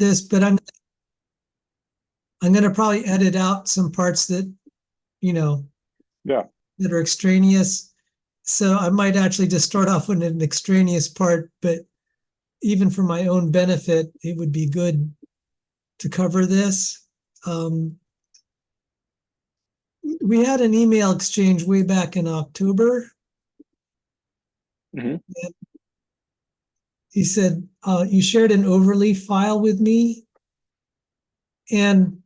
this, but I'm going to probably edit out some parts that, you know, Yeah. that are extraneous. So I might actually just start off with an extraneous part, but even for my own benefit, it would be good to cover this. We had an email exchange way back in October. Hmm. He said, you shared an overleaf file with me. And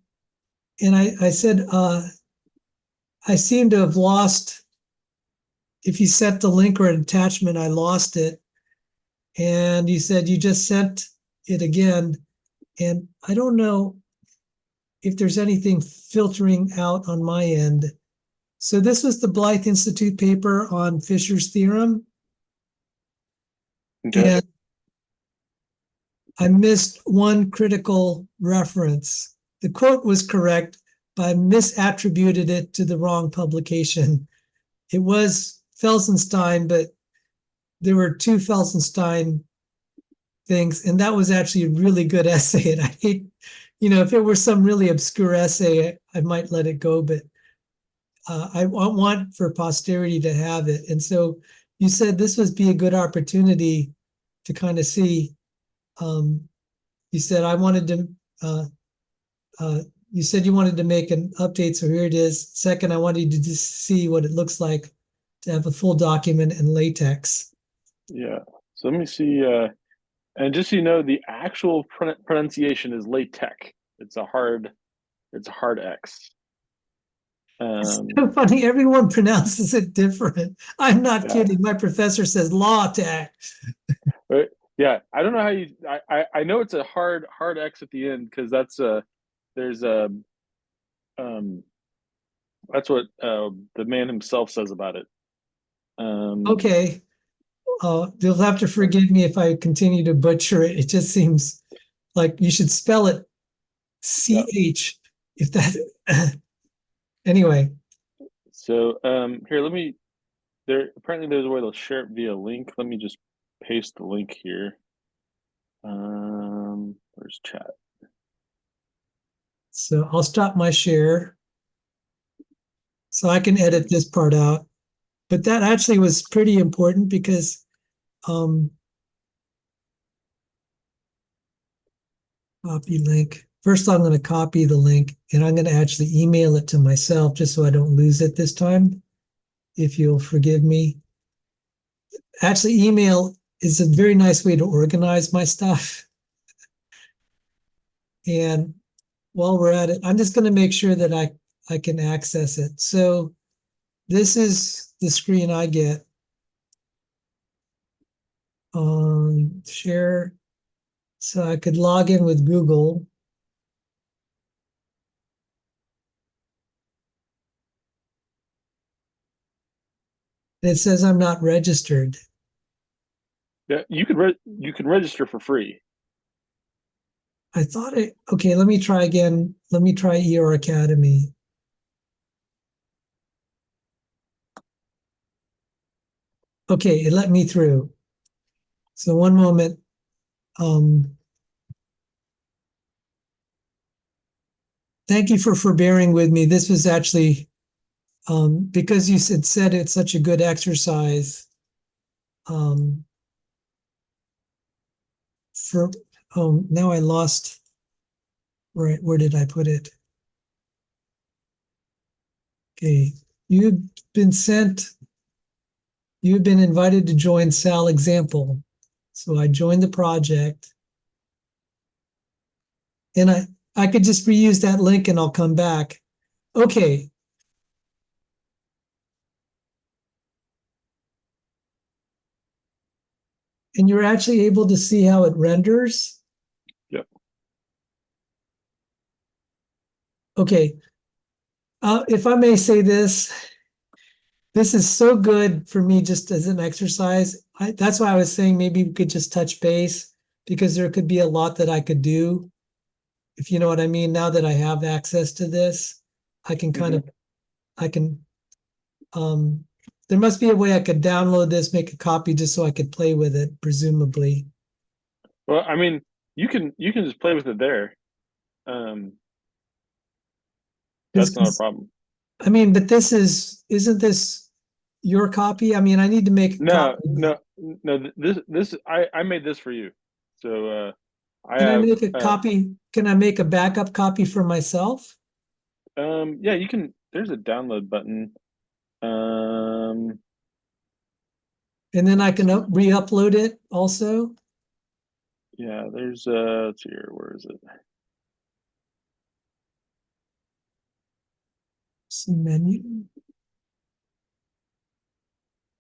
I said, I seem to have lost, if you sent the link or an attachment, I lost it. And you said you just sent it again. And I don't know if there's anything filtering out on my end. So this was the Blythe Institute paper on Fisher's theorem. Okay. And I missed one critical reference. The quote was correct, but I misattributed it to the wrong publication. It was Felsenstein, but there were two Felsenstein things, and that was actually a really good essay. And I hate, if it were some really obscure essay, I might let it go, but I want for posterity to have it. And so you said this would be a good opportunity to kind of see. You said I wanted to. You said you wanted to make an update, so here it is. Second, I wanted you to just see what it looks like to have a full document in LaTeX. Yeah. So let me see. And just so you know, the actual pronunciation is latex. It's a hard X. It's Um, so funny. Everyone pronounces it different. I'm not yeah. kidding. My professor says LaTeX. But yeah, I don't know how you. I know it's a hard X at the end because there's a um that's what the man himself says about it. Um, Okay. You'll have to forgive me if I continue to butcher it. It just seems like you should spell it yeah. CH. If that. Anyway, So here, let me. There apparently there's a way to share it via link. Let me just paste the link here. Where's chat? so I'll stop my share so I can edit this part out. But that actually was pretty important because um, copy link. First, I'm going to copy the link and I'm going to actually email it to myself just so I don't lose it this time, if you'll forgive me. Actually, email is a very nice way to organize my stuff. And while we're at it, I'm just going to make sure that I can access it. So this is the screen I get on share. So I could log in with Google. It says I'm not registered. Yeah, you can register for free. I thought it, okay, let me try again. Let me try ER Academy. Okay, it let me through. So one moment. Thank you for forbearing with me. This was actually because you said it's such a good exercise. Um, for now I lost. Right, where did I put it? Okay, you've been sent. You've been invited to join Sal Example. So I joined the project, and I could just reuse that link, and I'll come back. Okay, and you're actually able to see how it renders. Yep. Okay, if I may say this is so good for me just as an exercise. That's why I was saying maybe we could just touch base because there could be a lot that I could do, if you know what I mean. Now that I have access to this, I can kind Hmm. of, I can, um, there must be a way I could download this, make a copy just so I could play with it, presumably. Well, I mean, you can just play with it there. Um, that's not a Because, problem. I mean, but isn't this your copy? I mean, I need to make a No, copy. no, no. This I made this for you. So I Can I have make a copy? Can I make a backup copy for myself? yeah, you can. There's a download button. Um, And then I let's can see. re-upload it also. Yeah, there's let's see here. Where is it? See menu.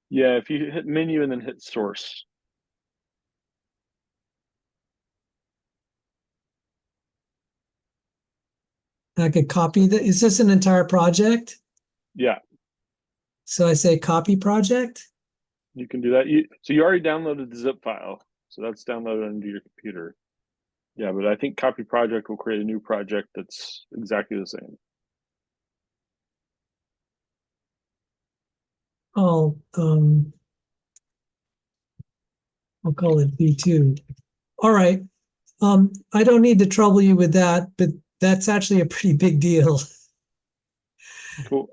Yeah, if you hit menu and then hit source. I could copy that. Is this an entire project? Yeah, So I say copy project. you can do that. So you already downloaded the zip file, so that's downloaded into your computer. Yeah, but I think copy project will create a new project that's exactly the same. Oh, I'll call it V2. All right. I don't need to trouble you with that, but that's actually a pretty big deal. Cool.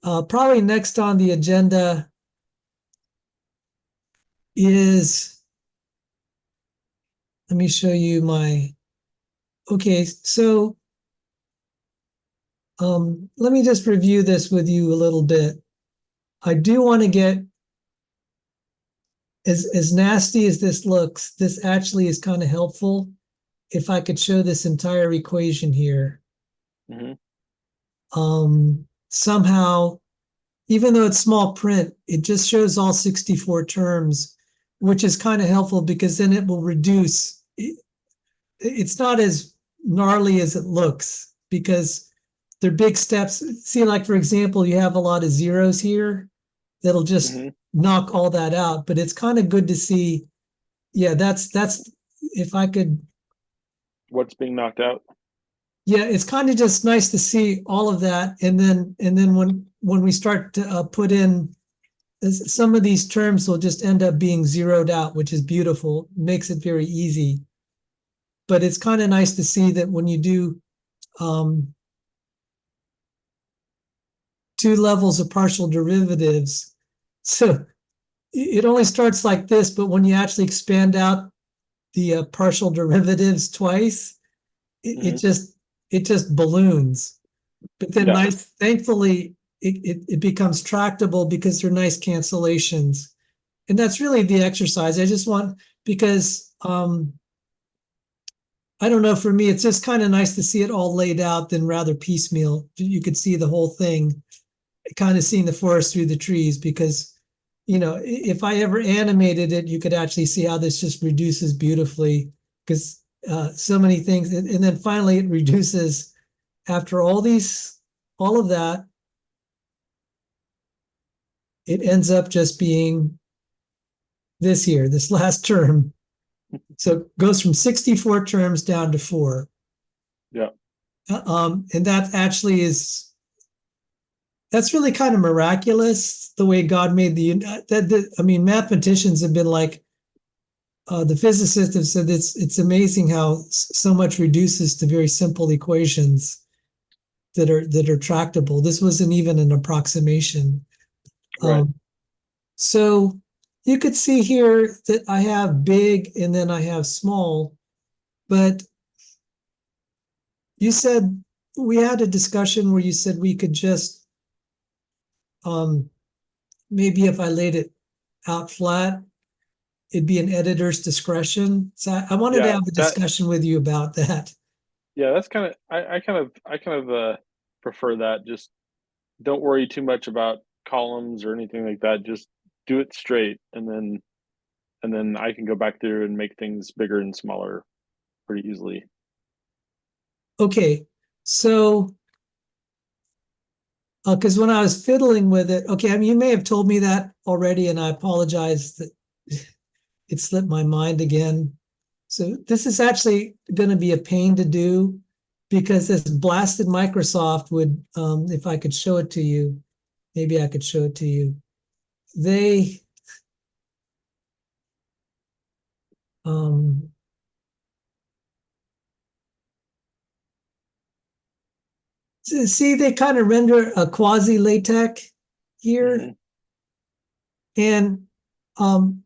Probably next on the agenda is, let me show you my, okay, so let me just review this with you a little bit. I do want to get, as nasty as this looks, this actually is kind of helpful if I could show this entire equation here. Hmm. Somehow, even though it's small print, it just shows all 64 terms, which is kind of helpful because then it will reduce. It's not as gnarly as it looks because they're big steps. See, like for example, you have a lot of zeros here that'll just Hmm. knock all that out. But it's kind of good to see. Yeah, that's if I could. What's being knocked out? Yeah, it's kind of just nice to see all of that, and then when we start to put in some of these terms will just end up being zeroed out, which is beautiful, makes it very easy. But it's kind of nice to see that when you do um, two levels of partial derivatives, so it only starts like this, but when you actually expand out the partial derivatives twice, it Hmm. just balloons. But then Yeah. nice, thankfully, it becomes tractable because they're nice cancellations. And that's really the exercise. I just want, because I don't know, for me, it's just kind of nice to see it all laid out than rather piecemeal. You could see the whole thing, kind of seeing the forest through the trees, because, if I ever animated it, you could actually see how this just reduces beautifully because so many things. And then finally it reduces after all of that, it ends up just being this here, this last term. So it goes from 64 terms down to 4. Yeah. And that actually that's really kind of miraculous the way God made I mean, mathematicians have been like, the physicists have said it's amazing how so much reduces to very simple equations that are tractable. This wasn't even an approximation. Right. So you could see here that I have big and then I have small, but you said we had a discussion where you said we could just um, maybe if I laid it out flat, it'd be an editor's discretion. So I wanted to Yeah. have a That. discussion with you about that. Yeah. That's kind of. I kind of prefer that. Just don't worry too much about columns or anything like that. Just do it straight, and then I can go back through and make things bigger and smaller pretty easily. Okay, so because when I was fiddling with it, okay, I mean, you may have told me that already, and I apologize that it slipped my mind again. So this is actually going to be a pain to do because this blasted Microsoft would, if I could show it to you, maybe I could show it to you. They, um, See, they kind of render a quasi LaTeX here. Mhm. And I'll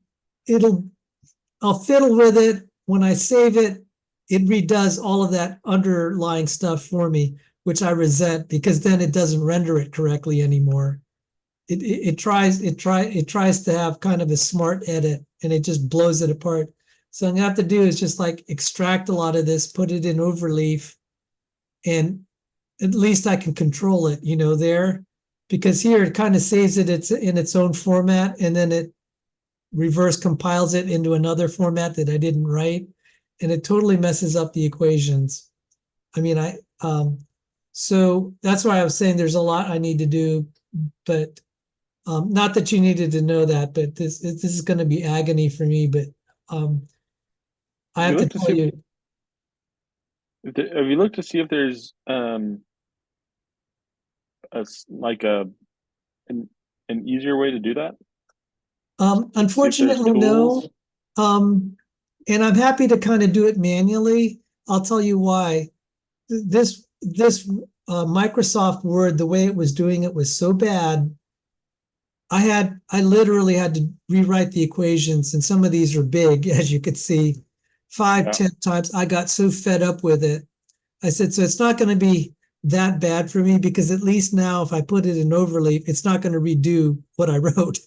fiddle with it. When I save it, it redoes all of that underlying stuff for me, which I resent because then it doesn't render it correctly anymore. It tries to have kind of a smart edit and it just blows it apart. So I'm gonna have to do is just like extract a lot of this, put it in overleaf, and at least I can control it, there. Because here it kind of saves it's in its own format and then it reverse compiles it into another format that I didn't write, and it totally messes up the equations. I mean, so that's why I was saying there's a lot I need to do, but not that you needed to know that, but this is going to be agony for me. But I have to tell you, have you looked to see if there's like an easier way to do that? See if there's unfortunately, no. tools. And I'm happy to kind of do it manually. I'll tell you why. This Microsoft Word, the way it was doing it was so bad. I literally had to rewrite the equations, and some of these are big, as you could see, 5, Yeah. 10 times. I got so fed up with it. I said, so it's not going to be that bad for me because at least now, if I put it in overleaf, it's not going to redo what I wrote.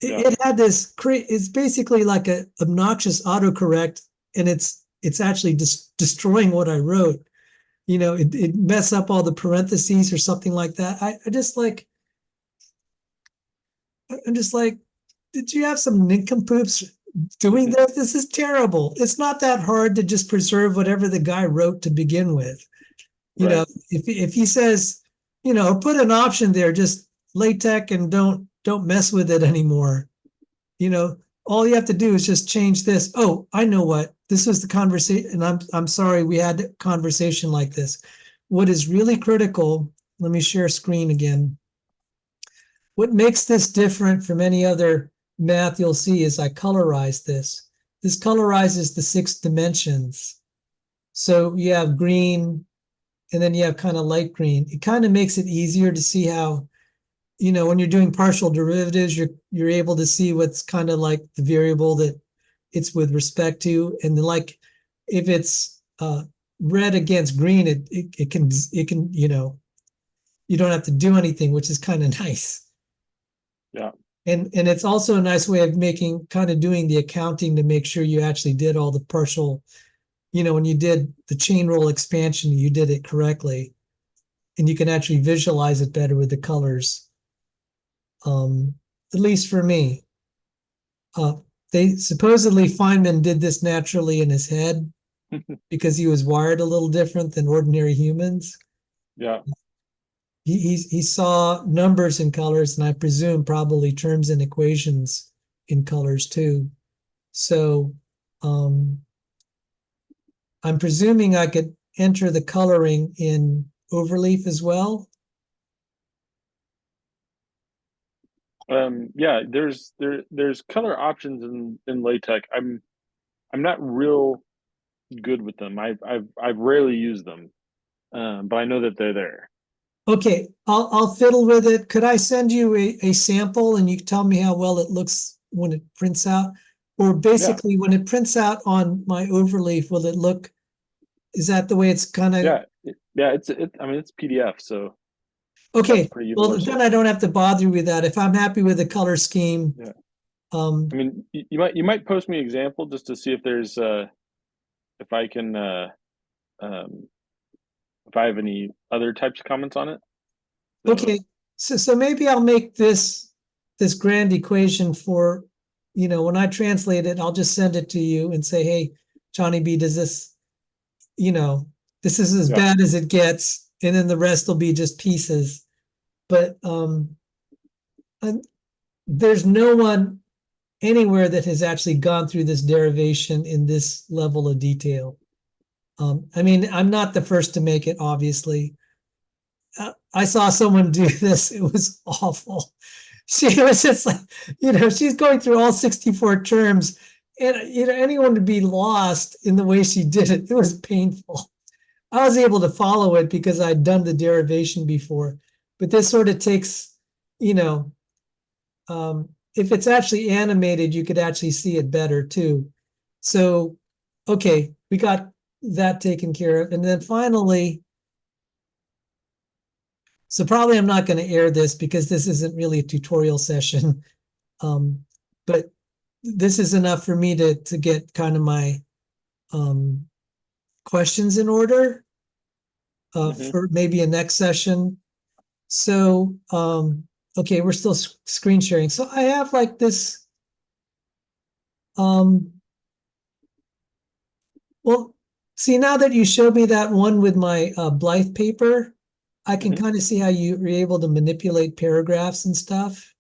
Yeah. It had this. It's basically like a obnoxious autocorrect, and it's actually destroying what I wrote. It mess up all the parentheses or something like that. I'm just like, did you have some nincompoops doing this? This is terrible. It's not that hard to just preserve whatever the guy wrote to begin with. Right. If he says, put an option there, just LaTeX and don't mess with it anymore. All you have to do is just change this. Oh, I know what. This was the conversation, and I'm sorry we had a conversation like this. What is really critical, let me share screen again. What makes this different from any other math you'll see is I colorize this. This colorizes the 6 dimensions. So you have green, and then you have kind of light green. It kind of makes it easier to see how, when you're doing partial derivatives, you're able to see what's kind of like the variable that it's with respect to. And then like if it's red against green, it can, you don't have to do anything, which is kind of nice. Yeah. And it's also a nice way of doing the accounting to make sure you actually did all the partial, when you did the chain rule expansion, you did it correctly. And you can actually visualize it better with the colors. At least for me. They supposedly Feynman did this naturally in his head because he was wired a little different than ordinary humans. Yeah. He saw numbers in colors, and I presume probably terms and equations in colors too. So I'm presuming I could enter the coloring in overleaf as well. Yeah, there's color options in LaTeX. I'm not real good with them. I've rarely used them, but I know that they're there. Okay, I'll fiddle with it. Could I send you a sample and you tell me how well it looks when it prints out? Or Yeah. basically when it prints out on my overleaf, will it look, is that the way it's kind of, Yeah. Yeah. I mean, it's PDF, so that's okay, pretty well, universal. then I don't have to bother you with that. If I'm happy with the color scheme, Yeah. um, I mean, you might post me an example just to see if there's if I can um if I have any other types of comments on it. So okay, so maybe I'll make this grand equation for, when I translate it, I'll just send it to you and say, hey, Johnny B, does this, you know, this is as yeah. bad as it gets, and then the rest will be just pieces. But there's no one anywhere that has actually gone through this derivation in this level of detail. I mean, I'm not the first to make it, obviously. I saw someone do this. It was awful. She was just like, she's going through all 64 terms, and anyone would be lost in the way she did it. It was painful. I was able to follow it because I'd done the derivation before. But this sort of takes, you know, if it's actually animated, you could actually see it better too. So, okay, we got that taken care of. And then finally, so probably I'm not going to air this because this isn't really a tutorial session. But this is enough for me to get kind of my questions in order for maybe a next session. So, okay, we're still screen sharing. So I have like this, well, see, now that you showed me that one with my Blythe paper, I can kind of see how you were able to manipulate paragraphs and stuff.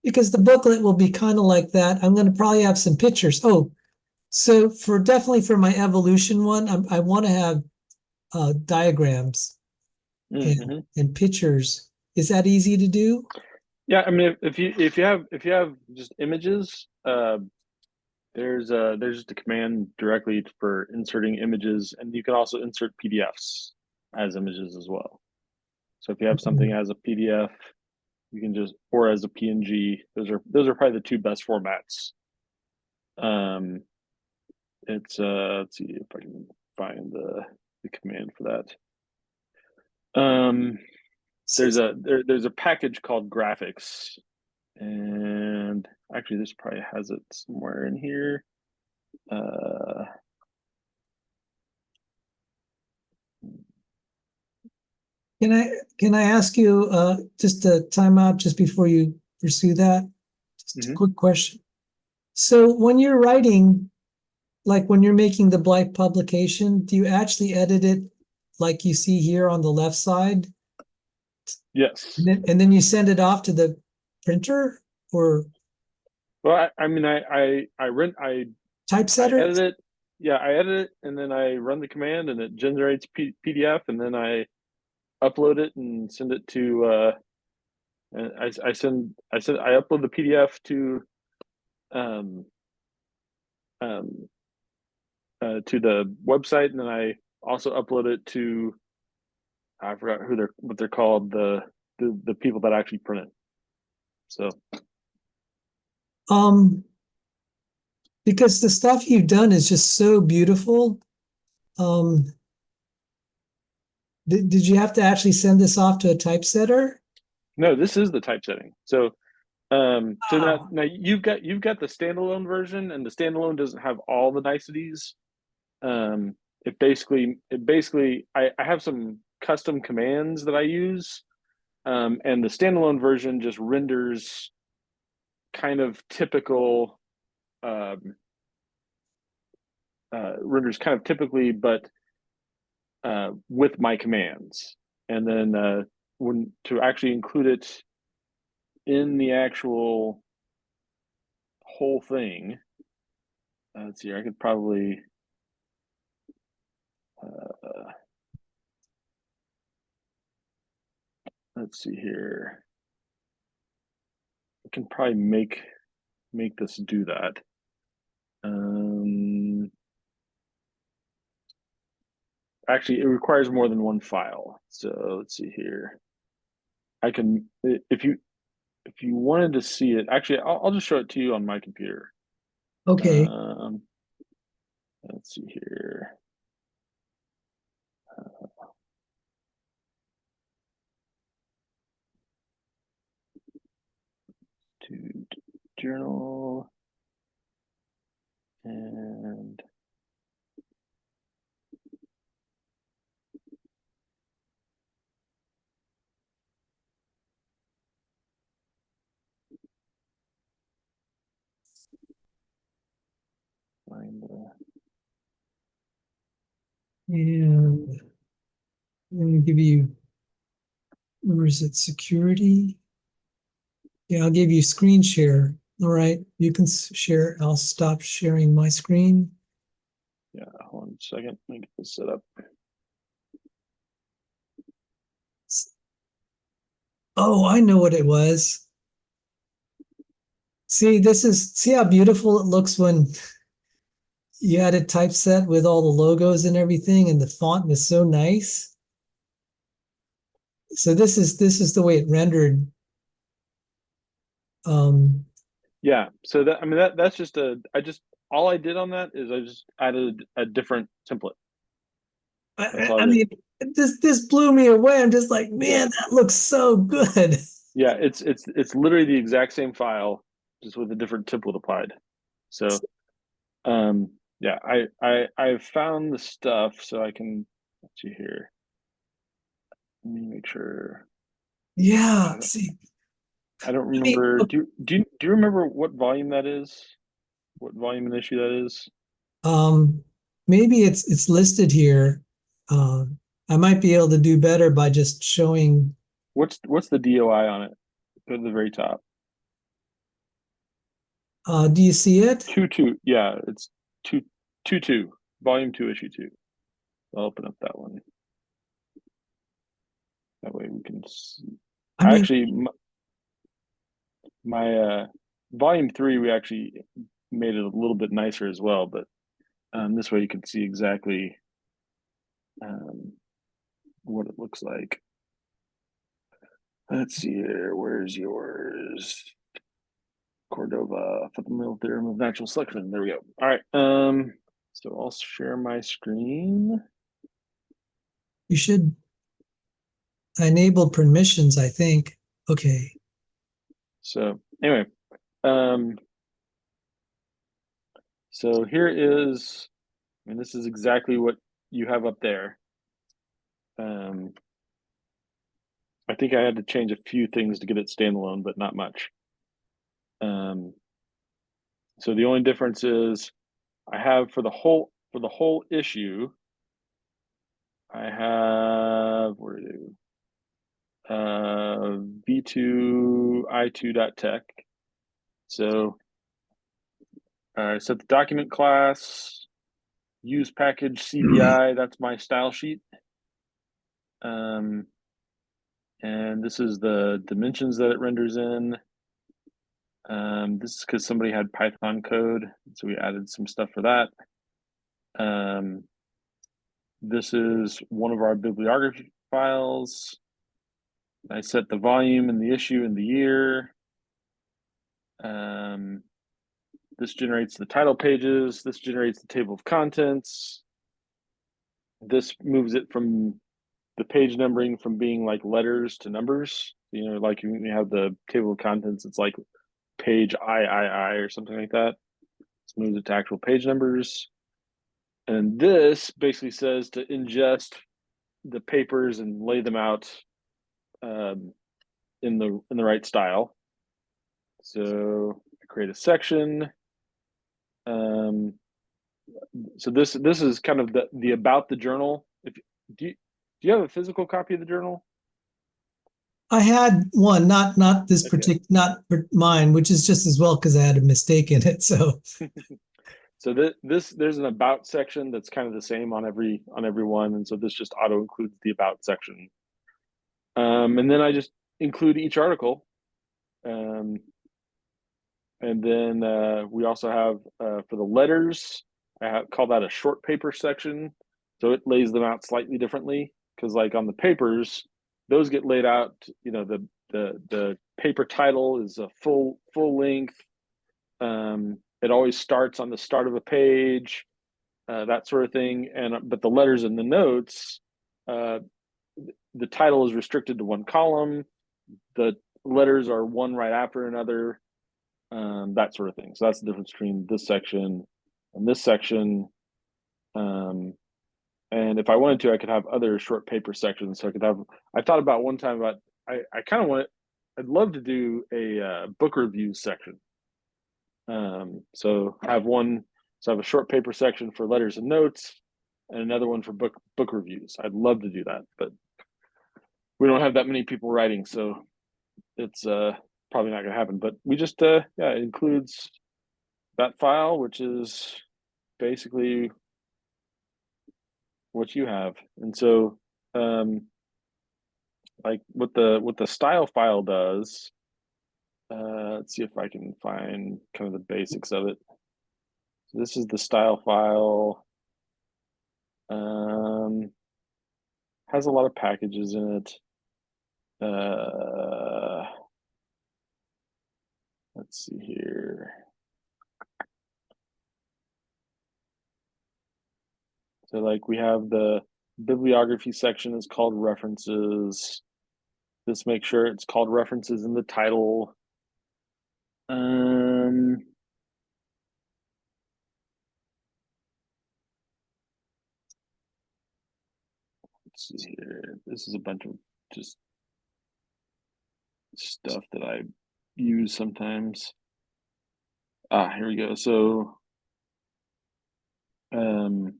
Because the booklet will be kind of like that. I'm going to probably have some pictures. Oh, so definitely for my evolution one, I want to have diagrams and pictures. Is that easy to do? Yeah, I mean, if you have just images, there's just a command directly for inserting images, and you can also insert PDFs as images as well. So if you have something as a PDF, you can just, or as a PNG. Those are probably the two best formats. It's let's see if I can find the command for that. There's a package called graphics, and actually this probably has it somewhere in here. Can I ask you just a timeout just before you pursue that? Just a quick question. So when you're writing, like when you're making the Blythe publication, do you actually edit it like you see here on the left side? Yes. And then you send it off to the printer or Well, I mean, I typesetter? edit it. Yeah, I edit it, and then I run the command, and it generates PDF, and then I upload it and send it to. And I upload the PDF um, um, to the website, and then I also upload it to. I forgot what they're called, the people that actually print it. So Because the stuff you've done is just so beautiful. Did you have to actually send this off to a typesetter? no, this is the typesetting. So Wow. now you've got the standalone version, and the standalone doesn't have all the niceties. I have some custom commands that I use, and the standalone version just renders kind of typical renders kind of typically, but with my commands, and then when to actually include it in the actual whole thing. Let's see, I could probably let's see here. I can probably make this do that. Actually, it requires more than one file. So let's see here. I can if you wanted to see it. Actually, I'll just show it to you on my computer. Okay. Let's see here. To journal and find And let me give you, where is it? Security. Yeah, I'll give you screen share. All right, you can share. I'll stop sharing my screen. yeah, hold on a second. Let me get this set up. Oh, I know what it was. See, see how beautiful it looks when you had it typeset with all the logos and everything, and the font was so nice. So this is the way it rendered. Um, Yeah. So that, I mean, that's just all I did on that is I just added a different template. That's all I I did. mean, this blew me away. I'm just like, Yeah. man, that looks so good. Yeah. It's literally the exact same file, just with a different template applied. So, yeah, I've found the stuff so I can, let's see here. Let me make sure. Yeah. See, I don't I mean, remember. Do you remember what volume that is? What volume and issue that is? um, maybe it's listed here. Uh, I might be able to do better by just showing. What's the DOI on it? Go to the very top. Do you see it? Two two. Yeah, it's two, volume two, issue two. I'll open up that one. That way we can see. I I mean, actually my volume three we actually made it a little bit nicer as well, but this way you can see exactly um, what it looks like. Let's see here. Where's yours? Cordova fundamental theorem of natural selection. There we go. All right. So I'll share my screen. you should enable permissions, I think. Okay. So anyway, um, so here is, and this is exactly what you have up there. Um, I think I had to change a few things to get it standalone, but not much. Um, so the only difference is I have for the whole issue, I have where do v2 i2.tech. So I set the document class, use package CBI. That's my style sheet. Um, and this is the dimensions that it renders in. This is because somebody had Python code, so we added some stuff for that. This is one of our bibliography files. I set the volume and the issue and the year. This generates the title pages. This generates the table of contents. This moves it from the page numbering from being like letters to numbers. You know, like you have the table of contents, it's like page I or something like that. This moves it to actual page numbers. And this basically says to ingest the papers and lay them out in the right style. So I create a section. Um, so this is kind of the about the journal. If do you have a physical copy of the journal? I had one, not this Okay. particular, not mine, which is just as well because I had a mistake in it. So So this there's an about section that's kind of the same on every one, and so this just auto includes the about section. And then I just include each article. Um, and then we also have for the letters, call that a short paper section. So it lays them out slightly differently because, like on the papers, those get laid out. You know, the paper title is a full length. It always starts on the start of a page, that sort of thing. And but the letters and the notes, uh, the title is restricted to one column. The letters are one right after another, that sort of thing. So that's the difference between this section and this section. Um, and if I wanted to, I could have other short paper sections. So I could have. I thought about one time about. I kind of want. I'd love to do a book review section. So I have one. So I have a short paper section for letters and notes, and another one for book reviews. I'd love to do that, but we don't have that many people writing, so it's probably not going to happen. But we just yeah, it includes that file, which is basically what you have. And so like what the style file does, let's see if I can find kind of the basics of it. this is the style file. Has a lot of packages in it. Let's see here. So like we have the bibliography section is called references. Just make sure it's called references in the title. Let's see here. This is a bunch of just stuff that I use sometimes. Here we go. So when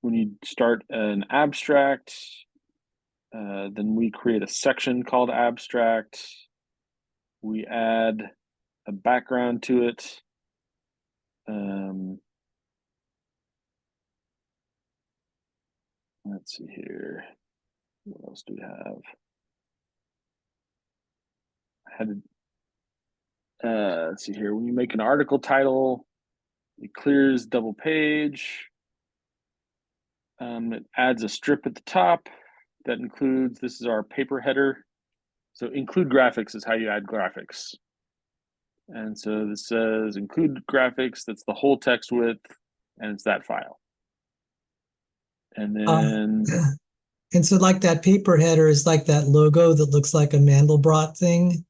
you start an abstract, then we create a section called abstract. We add a background to it. Let's see here. What else do we have? Let's see here. When you make an article title, it clears double page. It adds a strip at the top that includes, this is our paper header. So include graphics is how you add graphics. And so this says include graphics, that's the whole text width, and it's that file. And then and so like that paper header is like that logo that looks like a Mandelbrot thing.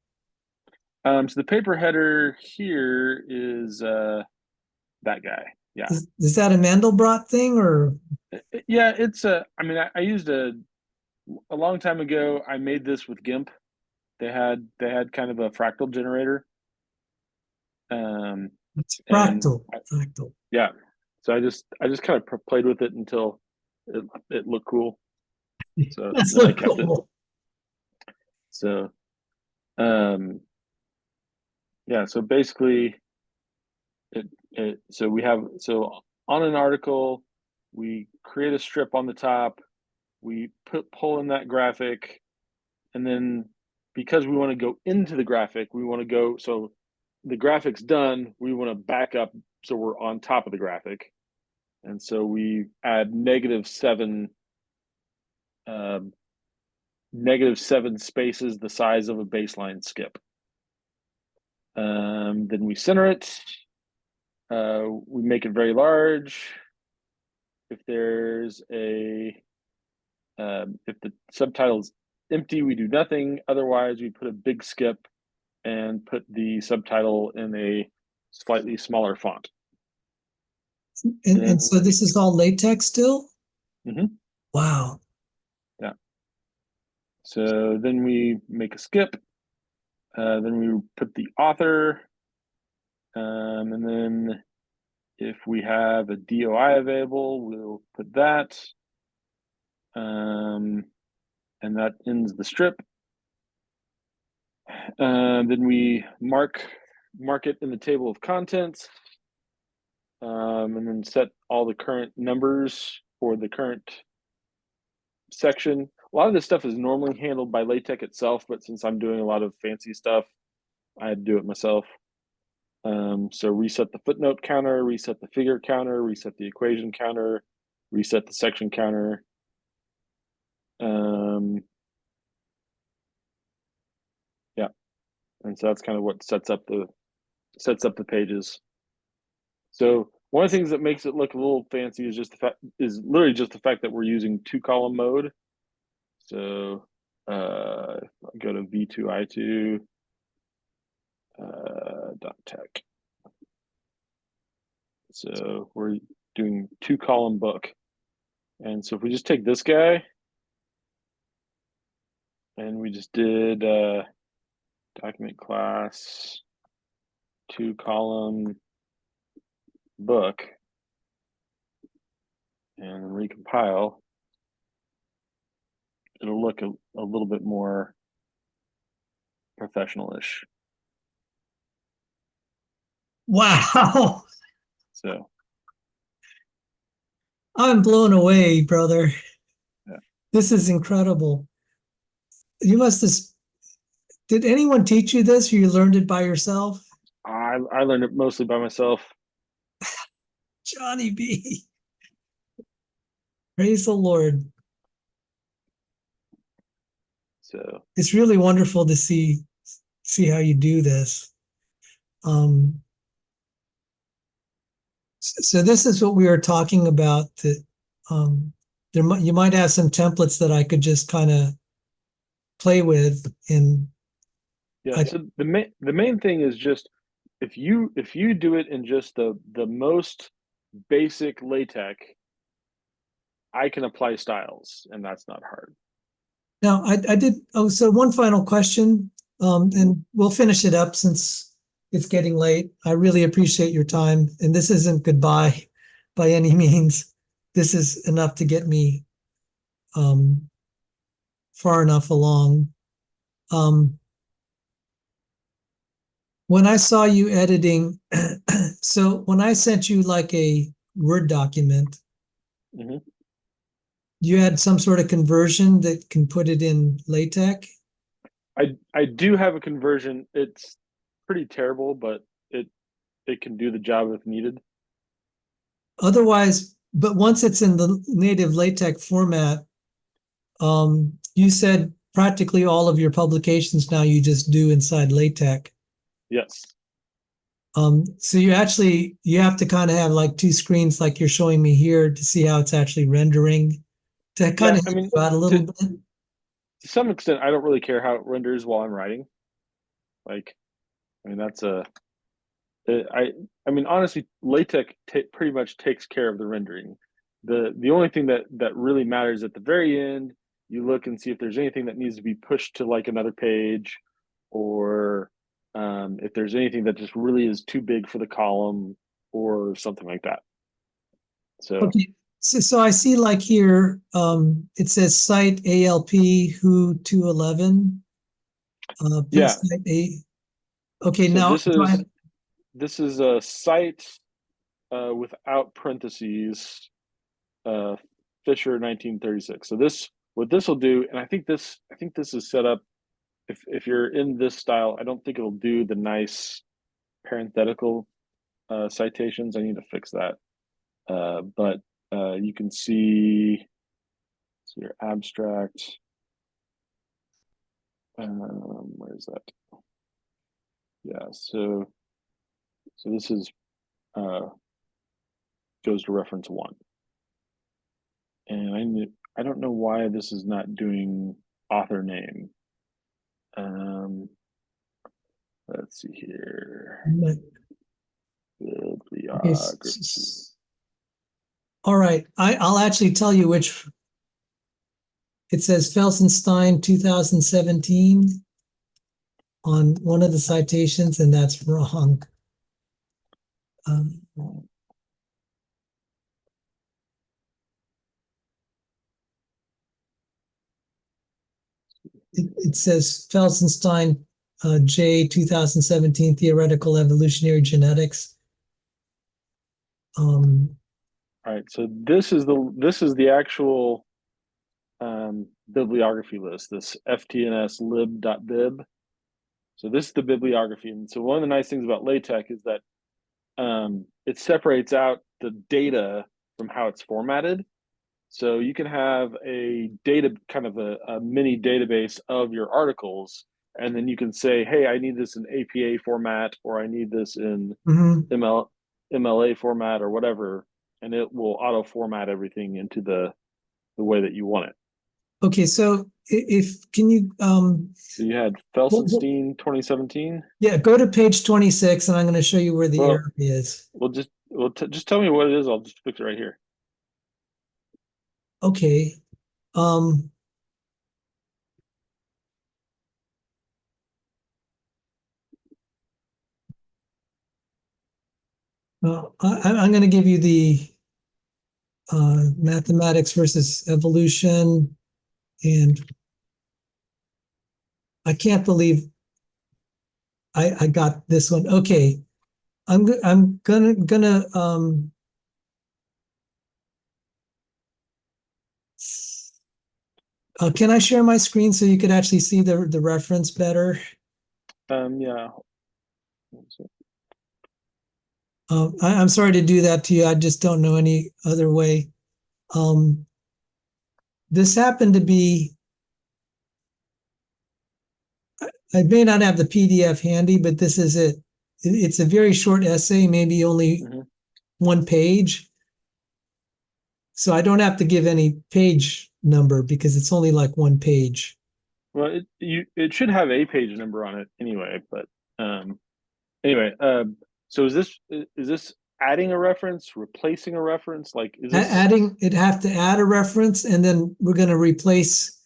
So the paper header here is that guy. Yeah. Is that a Mandelbrot thing or? Yeah, it's I mean, I used a long time ago. I made this with GIMP. They had kind of a fractal generator. It's fractal. Fractal. Yeah. So I just kind of played with it until it looked cool. So That's then so I kept cool. it. So yeah, so basically so we have, so on an article, we create a strip on the top, we pull in that graphic, and then because we want to go into the graphic, we want to go, so the graphic's done, we want to back up so we're on top of the graphic. And so we add -7 spaces the size of a baseline skip. Then we center it. We make it very large. If there's if the subtitle is empty, we do nothing. Otherwise, we put a big skip and put the subtitle in a slightly smaller font. And so this is all LaTeX still? Mm-hmm. Wow. Yeah. So then we make a skip. Then we put the author. And then if we have a DOI available, we'll put that. And that ends the strip. Then we mark it in the table of contents. And then set all the current numbers for the current section. A lot of this stuff is normally handled by LaTeX itself, but since I'm doing a lot of fancy stuff, I had to do it myself. So reset the footnote counter, reset the figure counter, reset the equation counter, reset the section counter. Yeah, and so that's kind of what sets up the pages. So one of the things that makes it look a little fancy is literally just the fact that we're using 2-column mode. So if I go to v2i2 .tech. So we're doing 2-column book. And so if we just take this guy and we just did document class 2-column book and recompile, it'll look a little bit more professional-ish. Wow. So I'm blown away, brother. yeah. This is incredible. You must have, did anyone teach you this or you learned it by yourself? I learned it mostly by myself. Johnny B. Praise the Lord. So It's really wonderful to see how you do this. Um, so this is what we were talking about. That you might have some templates that I could just kind of play with, and yeah, so the main thing is just if you do it in just the most basic LaTeX, I can apply styles, and that's not hard. now I did. Oh, so one final question, and we'll finish it up since it's getting late. I really appreciate your time, and this isn't goodbye by any means. This is enough to get me um, far enough along. Um, when I saw you editing, so when I sent you like a Word document, Mm-hmm. you had some sort of conversion that can put it in LaTeX. I do have a conversion. It's pretty terrible, but it can do the job if needed. Otherwise, but once it's in the native LaTeX format, you said practically all of your publications now you just do inside LaTeX. Yes. So you have to kind of have like two screens like you're showing me here to see how it's actually rendering to kind Yeah, of I help mean, you out a little bit. to some extent, I don't really care how it renders while I'm writing. Like, I mean, that's a I mean, honestly, LaTeX pretty much takes care of the rendering. The only thing that really matters at the very end, you look and see if there's anything that needs to be pushed to like another page, or if there's anything that just really is too big for the column or something like that. So Okay. So I see like here, it says site ALP who 211, yeah, site A. Okay, so now do I, this is a site without parentheses, uh, Fisher 1936. So what this will do, and I think this is set up. If you're in this style, I don't think it'll do the nice parenthetical citations. I need to fix that. But you can see so your abstract. Where is that? Yeah. So this is uh, goes to reference one, and I don't know why this is not doing author name. Um, let's see here. okay. Bibliography. All right. I'll actually tell you which. It says Felsenstein 2017 on one of the citations, and that's wrong. Um, it says Felsenstein J 2017 Theoretical Evolutionary Genetics. All right, so this is the actual bibliography list, this ftns lib.bib. So this is the bibliography. And so one of the nice things about LaTeX is that it separates out the data from how it's formatted. So you can have a data, kind of a mini database of your articles, and then you can say, hey, I need this in APA format, or I need this in mhm. MLA format, or whatever, and it will auto format everything into the way that you want it. Okay, so if can you So you had well, Felsenstein 2017. yeah, go to page 26 and I'm going to show you where the Well, error is. just tell me what it is. I'll just fix it right here. Okay. Um well, I'm going to give you the mathematics versus evolution, and I can't believe I got this one. Okay, I'm gonna can I share my screen so you could actually see the reference better? Yeah. I'm sorry to do that to you. I just don't know any other way. Um, this happened to be, I may not have the PDF handy, but this is it. It's a very short essay, maybe only Mhm. one page. So I don't have to give any page number because it's only like one page. Well, it should have a page number on it anyway, but anyway, so is this adding a reference, replacing a reference? Like, is this Adding, it have to add a reference, and then we're going to replace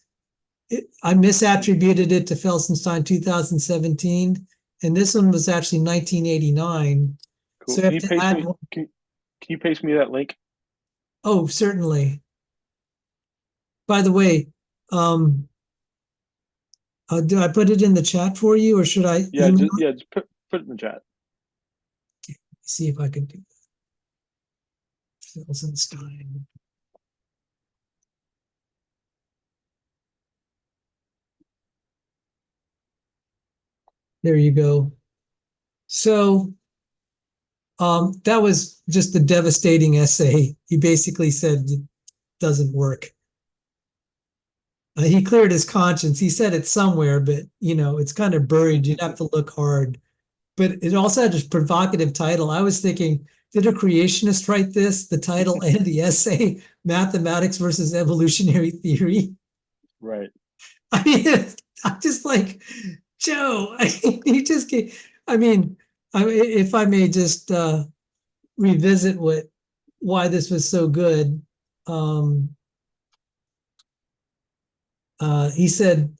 it. I misattributed it to Felsenstein 2017, and this one was actually 1989. cool? So you have to add. Can you paste me that link? Oh, certainly. By the way, um, do I put it in the chat for you, or should I email? Just put it in the chat. See if I can do that. Felsenstein. There you go. So that was just a devastating essay. He basically said it doesn't work. He cleared his conscience. He said it somewhere, but it's kind of buried. You'd have to look hard. But it also had a provocative title. I was thinking, did a creationist write this? The title and the essay, Mathematics versus Evolutionary Theory. Right. I mean, I'm just like, Joe, you just get, I mean, if I may just revisit why this was so good. Um, he said,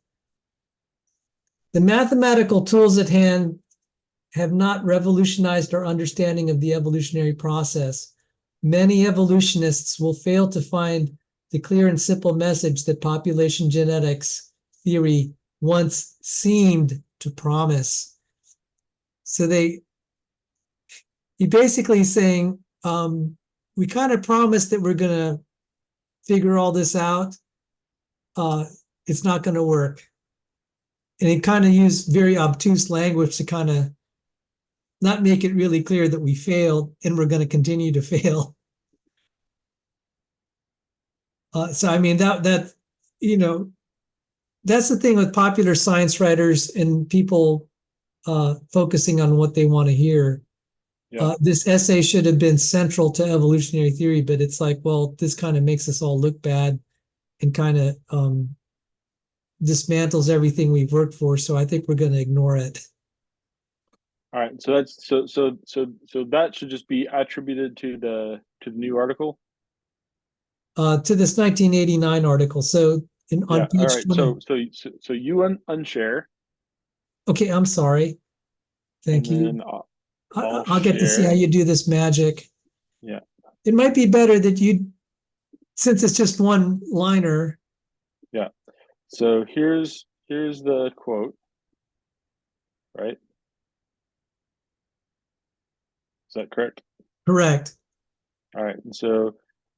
the mathematical tools at hand have not revolutionized our understanding of the evolutionary process. Many evolutionists will fail to find the clear and simple message that population genetics theory once seemed to promise. So he basically saying, we kind of promised that we're going to figure all this out. It's not going to work. And he kind of used very obtuse language to kind of not make it really clear that we failed and we're going to continue to fail. So I mean that you know that's the thing with popular science writers and people focusing on what they want to hear. Yeah. This essay should have been central to evolutionary theory, but it's like, well, this kind of makes us all look bad and kind of dismantles everything we've worked for. So I think we're going to ignore it. All right. So that's so that should just be attributed to the new article. To this 1989 article. So Yeah. on All page right. 20. So you unshare, Okay, I'm sorry. Thank and you. then I'll I'll get to see how share. you do this magic. Yeah. It might be better that you, since it's just one liner. Yeah. So here's the quote, right? Is that correct? Correct. All right. And so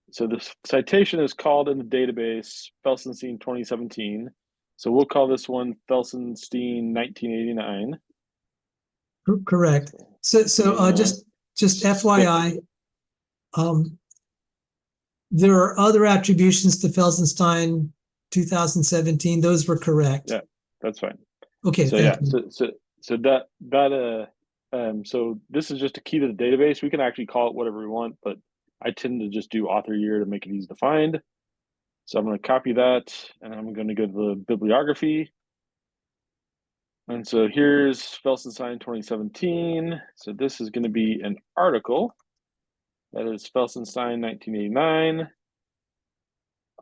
the citation is called in the database Felsenstein 2017. So we'll call this one Felsenstein 1989. Correct. So And just FYI, um, there are other attributions to Felsenstein 2017. Those were correct. yeah, that's fine. Okay, So yeah, thank you. so so this is just a key to the database. We can actually call it whatever we want, but I tend to just do author year to make it easy to find. So I'm going to copy that, and I'm going to go to the bibliography. And so here's Felsenstein 2017. So this is going to be an article that is Felsenstein 1989.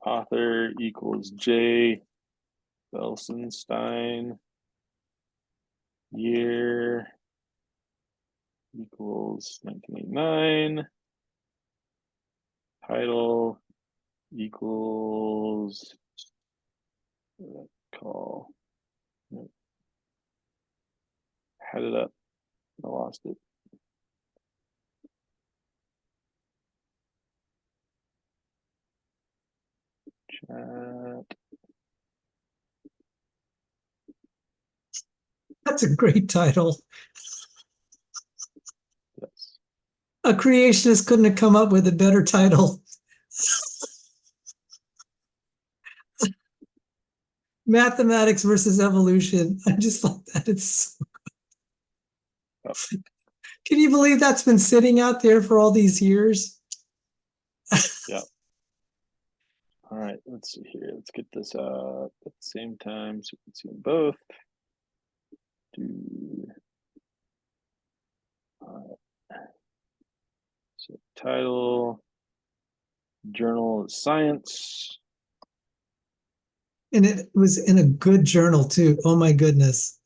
Author equals J. Felsenstein. Year equals 1989. Title equals call. Had it up. I lost it. Chat. That's a great title. Yes. A creationist couldn't have come up with a better title. Mathematics versus evolution. I just thought that it's. Can you believe that's been sitting out there for all these years? Yeah. All right, let's see here. Let's get this at the same time so we can see them both. So title, Journal of Science. And it was in a good journal too. Oh my goodness.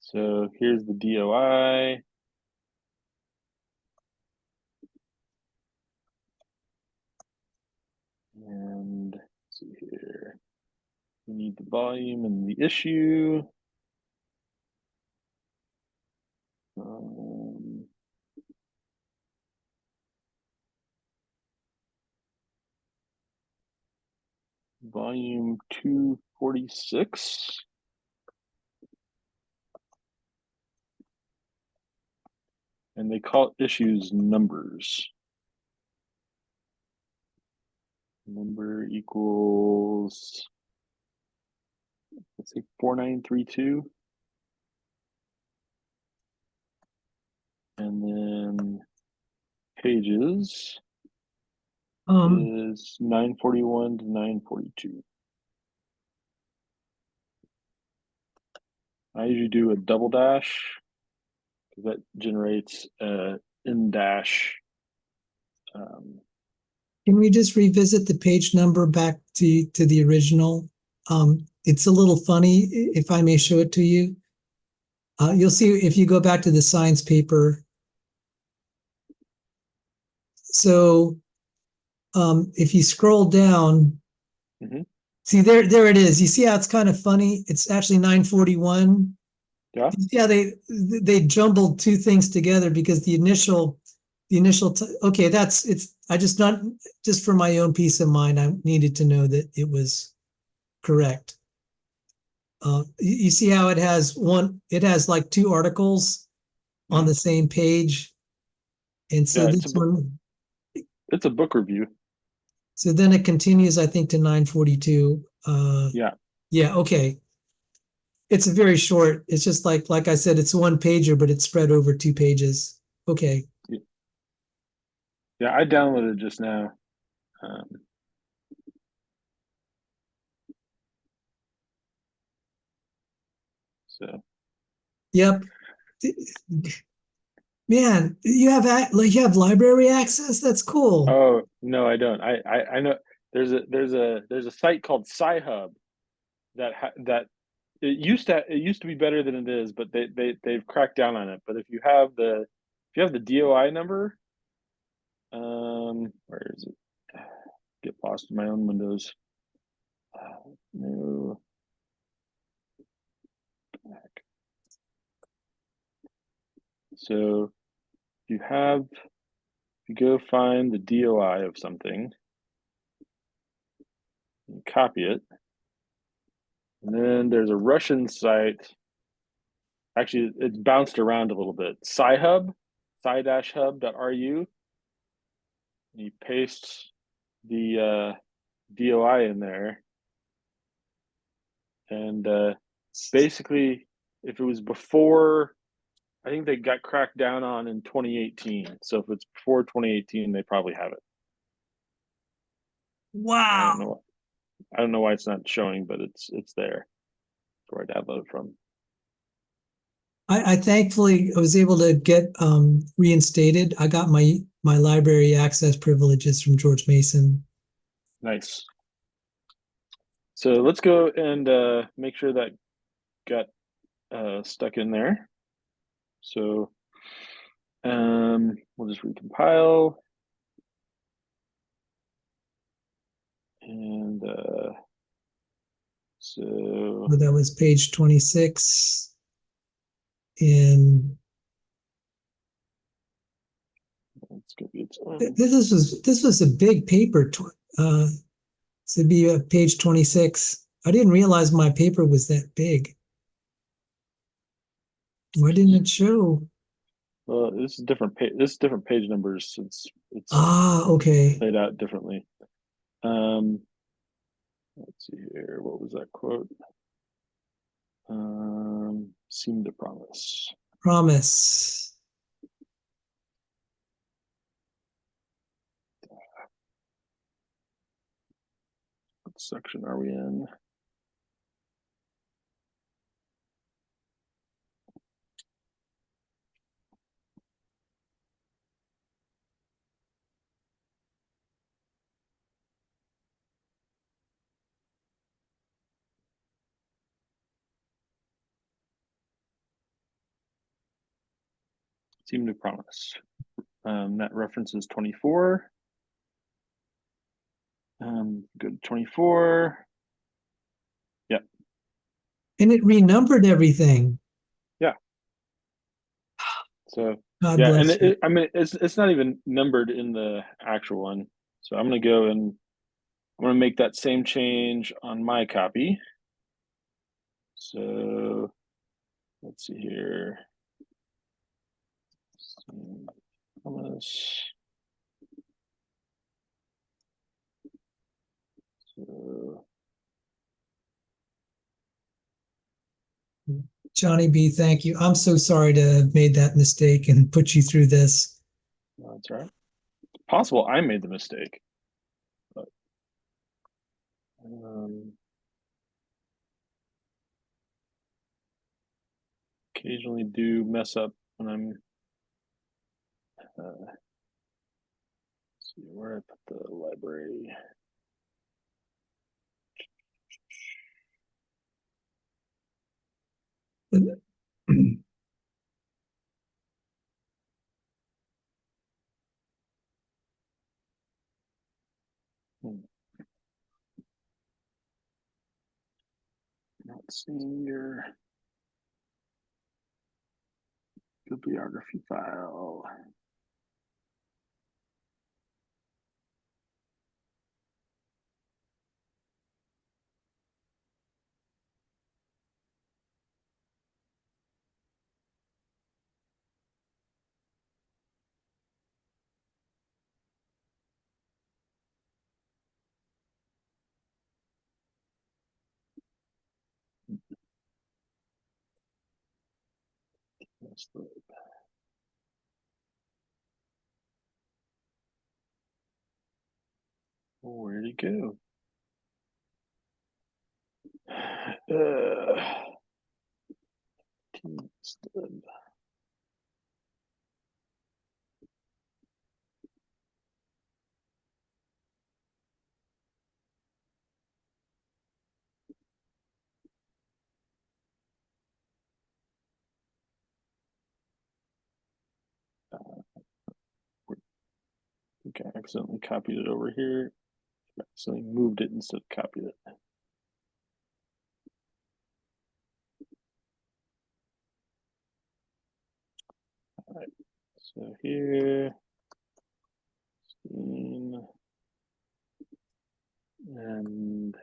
So here's the DOI. And let's see here. We need the volume and the issue. Volume 246. And they call issues numbers. Number equals, let's say 4932. And then pages is 941 to 942. I usually do a double dash because that generates in dash. Can we just revisit the page number back to the original? It's a little funny, if I may show it to you. You'll see if you go back to the science paper. So if you scroll down, see there it is. You see how it's kind of funny? It's actually 941. Yeah, they jumbled two things together because the initial okay, I just not just for my own peace of mind, I needed to know that it was correct. You see how it has like two articles on the same page. And so it's a book review. So then it continues, I think, to 942. Yeah, okay. It's very short. It's just like I said, it's one pager, but it's spread over two pages. Okay. Yeah, I downloaded it just now. So. Yep. Man, you have library access? That's cool. Oh, no, I don't. I know there's a site called Sci-Hub that it used to be better than it is, but they've cracked down on it. But if you have the DOI number, where is it? Get lost in my own windows. No. So you go find the DOI of something, you copy it, and then there's a Russian site. Actually, it's bounced around a little bit. Sci-Hub, sci-hub.ru. You paste the DOI in there, and basically, if it was before, I think they got cracked down on in 2018. So if it's before 2018, they probably have it. Wow. I don't know why it's not showing, but it's there. That's where I downloaded from. I thankfully was able to get reinstated. I got my library access privileges from George Mason. Nice. So let's go and make sure that got stuck in there. So we'll just recompile. And so that was page 26. And this was a big paper. To be page 26. I didn't realize my paper was that big. Why didn't it show? This is different page. This is different page numbers. It's Okay. laid out differently. Let's see here. What was that quote? Seem to promise. Promise. What section are we in? Seem to promise. That reference is 24. Go to 24. Yep. And it renumbered everything. Yeah. So God yeah, and bless you. I mean it's not even numbered in the actual one. So I'm gonna go and I'm gonna make that same change on my copy. So let's see here. Promise. So Johnny B, thank you. I'm so sorry to have made that mistake and put you through this. that's right. It's possible I made the mistake, but occasionally do mess up when I'm. Let's see where I put the library. Not seeing your bibliography file. Where'd he go? Stud. I think I accidentally copied it over here. I accidentally moved it instead of copied it. All right. So here, and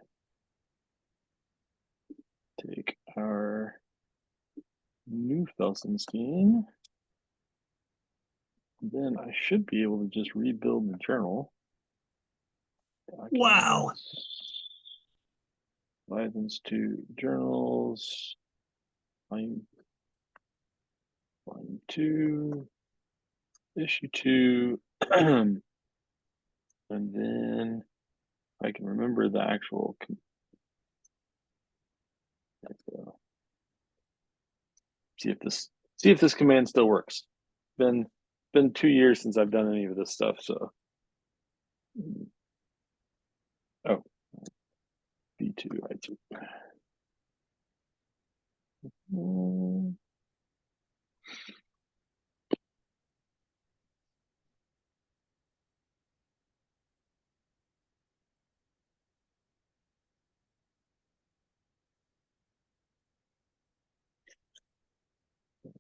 take our new Felsenstein. Then I should be able to just rebuild the journal. Wow. License to journals. Volume 2, issue 2. And then I can remember the actual. See if this command still works. Been 2 years since I've done any of this stuff, so. Oh, B2 I2.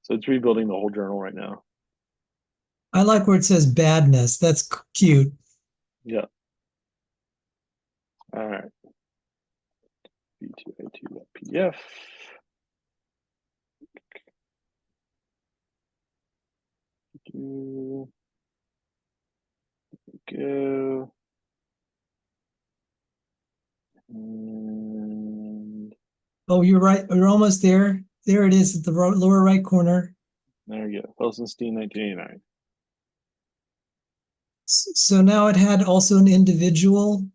So it's rebuilding the whole journal right now. I like where it says badness. That's cute. Yeah. All right. B2A2.pdf. Go. And Oh, you're right. You're almost there. There it is at the lower right corner. there we go. Felsenstein, 1989. So now it had also an individual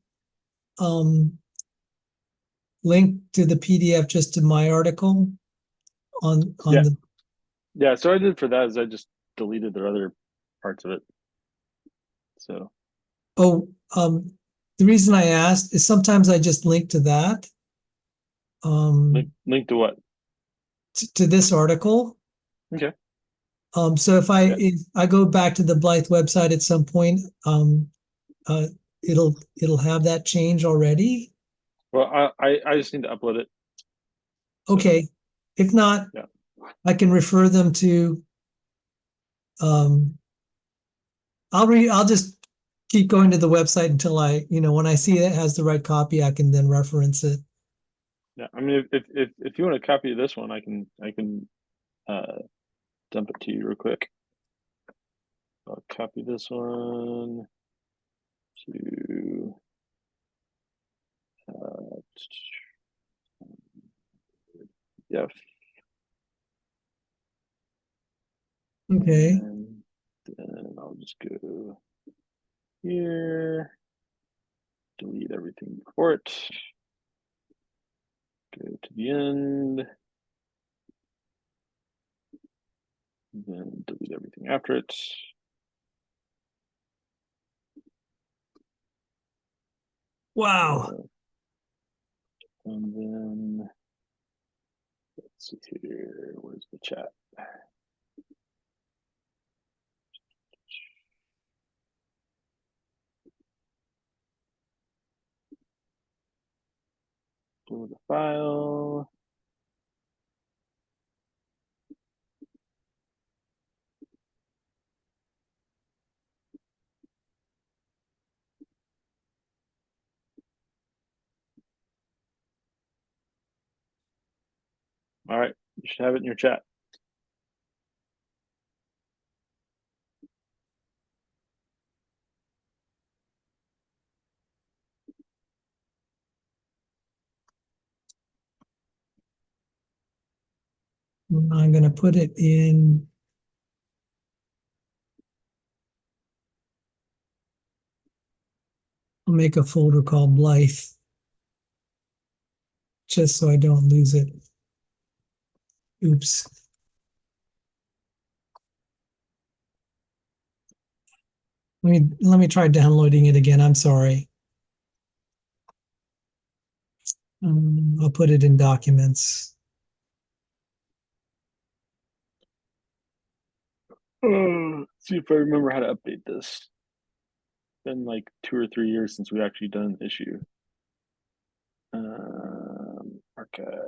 link to the PDF just to my article on Yeah. the. Yeah, so I did for that is I just deleted the other parts of it. So Oh, the reason I asked is sometimes I just link to that. link to what? To this article. Okay. So if I go back to the Blythe website at some point, it'll have that change already. Well, I just need to upload it. So, Okay. If not, yeah. I can refer them to. I'll just keep going to the website until when I see it has the right copy, I can then reference it. Yeah. I mean, if you want a copy of this one, I can dump it to you real quick. I'll copy this one to yeah. Okay. And then I'll just go here, delete everything before it, go to the end, then delete everything after it. Wow. And then let's see here, where's the chat? Pull the file. All right, you should have it in your chat. I'm going to put it in. I'll make a folder called Blythe just so I don't lose it. Oops. Let me try downloading it again. I'm sorry. I'll put it in documents. Let's see if I remember how to update this. It's been like 2 or 3 years since we've actually done an issue. Archives.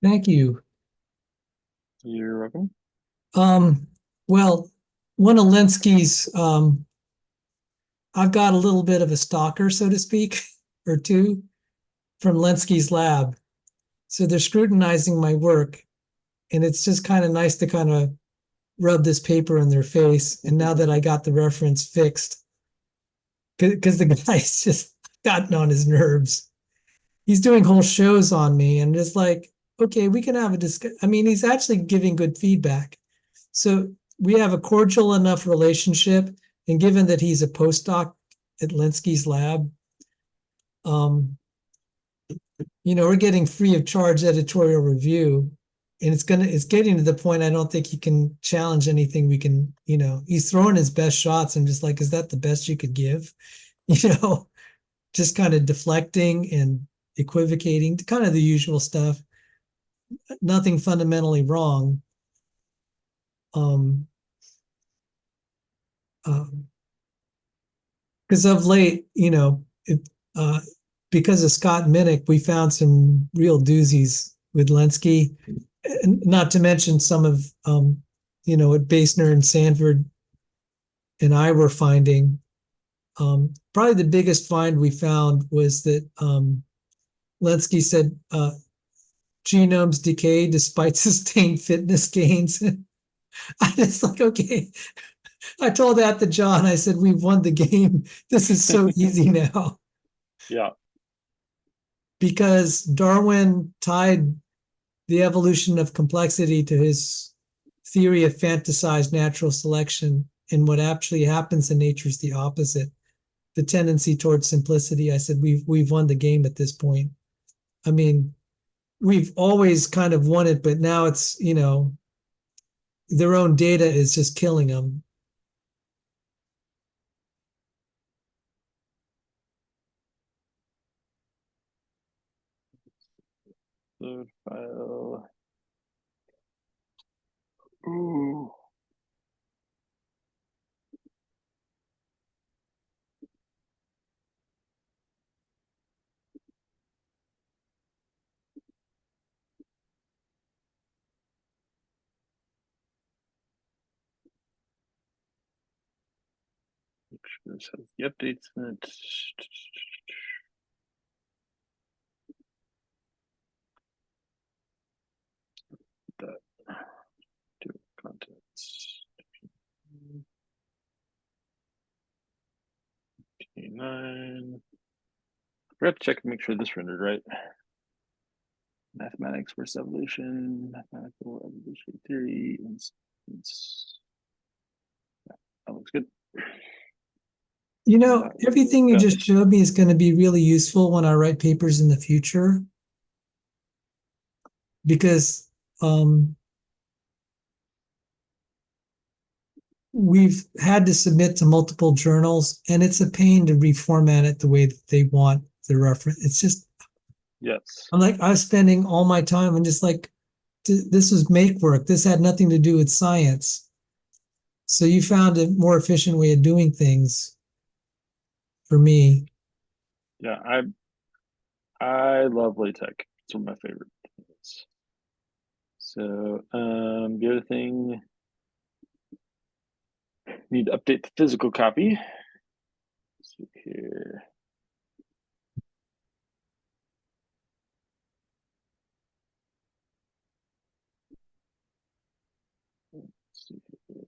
Thank you. You're welcome. Well, one of Linsky's, I've got a little bit of a stalker, so to speak, or two from Linsky's lab. So they're scrutinizing my work, and it's just kind of nice to kind of rub this paper in their face. And now that I got the reference fixed, because the guy's just gotten on his nerves. He's doing whole shows on me, and it's like, okay, we can have a discussion. I mean, he's actually giving good feedback. So we have a cordial enough relationship. And given that he's a postdoc at Linsky's lab, we're getting free of charge editorial review. And it's getting to the point I don't think he can challenge anything we can, he's throwing his best shots. I'm just like, is that the best you could give? Just kind of deflecting and equivocating, kind of the usual stuff. Nothing fundamentally wrong. Because of late, because of Scott Minnick, we found some real doozies with Lenski, not to mention some of, what Basner and Sanford and I were finding. Probably the biggest find we found was that Lenski said genomes decay despite sustained fitness gains. I was like, okay. I told that to John. I said, we've won the game. This is so easy now. Yeah. Because Darwin tied the evolution of complexity to his theory of fantasized natural selection. And what actually happens in nature is the opposite. The tendency towards simplicity. I said, we've won the game at this point. I mean, we've always kind of won it, but now it's, their own data is just killing them. Load file. Ooh. Make sure this has the updates in it. That do contents. 9. Forgot to check and make sure this rendered right. Mathematics versus evolution, mathematical evolution theory. That looks good. Everything you just showed me is going to be really useful when I write papers in the future. Because we've had to submit to multiple journals, and it's a pain to reformat it the way that they want the reference. It's just, yes. I was spending all my time and just like, this was make work. This had nothing to do with science. So you found a more efficient way of doing things for me. Yeah, I love LaTeX. It's one of my favorite things. So the other thing, need to update the physical copy. Let's see here. Let's see here.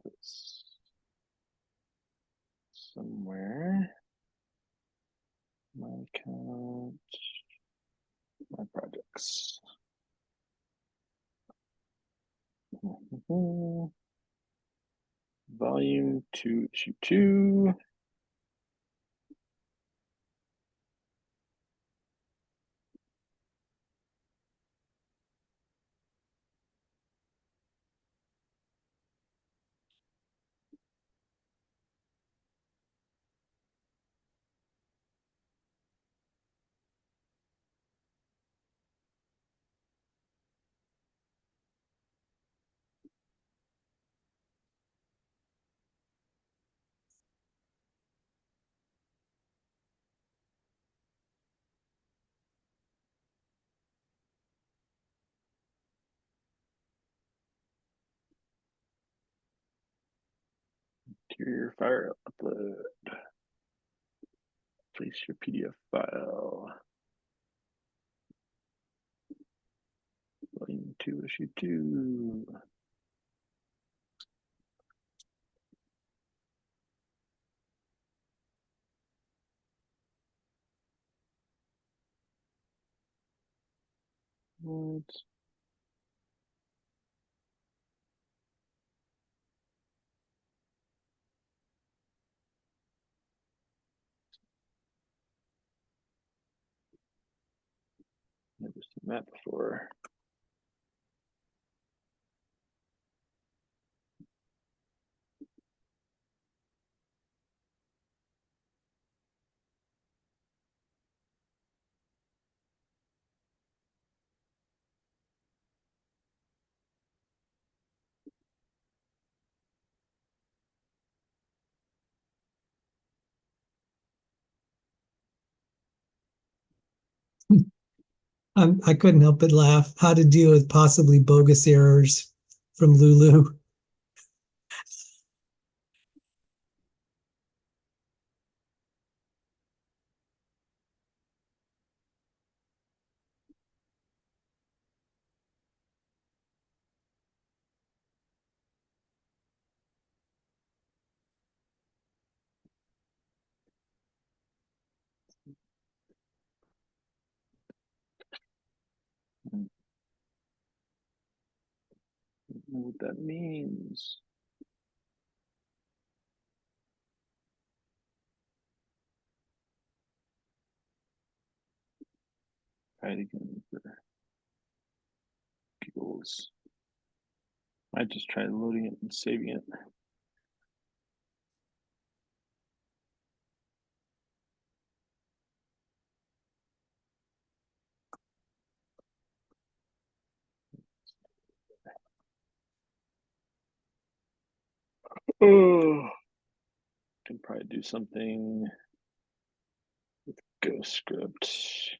This somewhere. My account, my projects. Volume 2, issue 2. Interior file upload. Place your PDF file. Volume 2, issue 2. What? Never seen that before. I couldn't help but laugh. How to deal with possibly bogus errors from Lulu. I don't know what that means. Try it again for giggles. I just tried loading it and saving it. Oh, can probably do something with Ghost Script.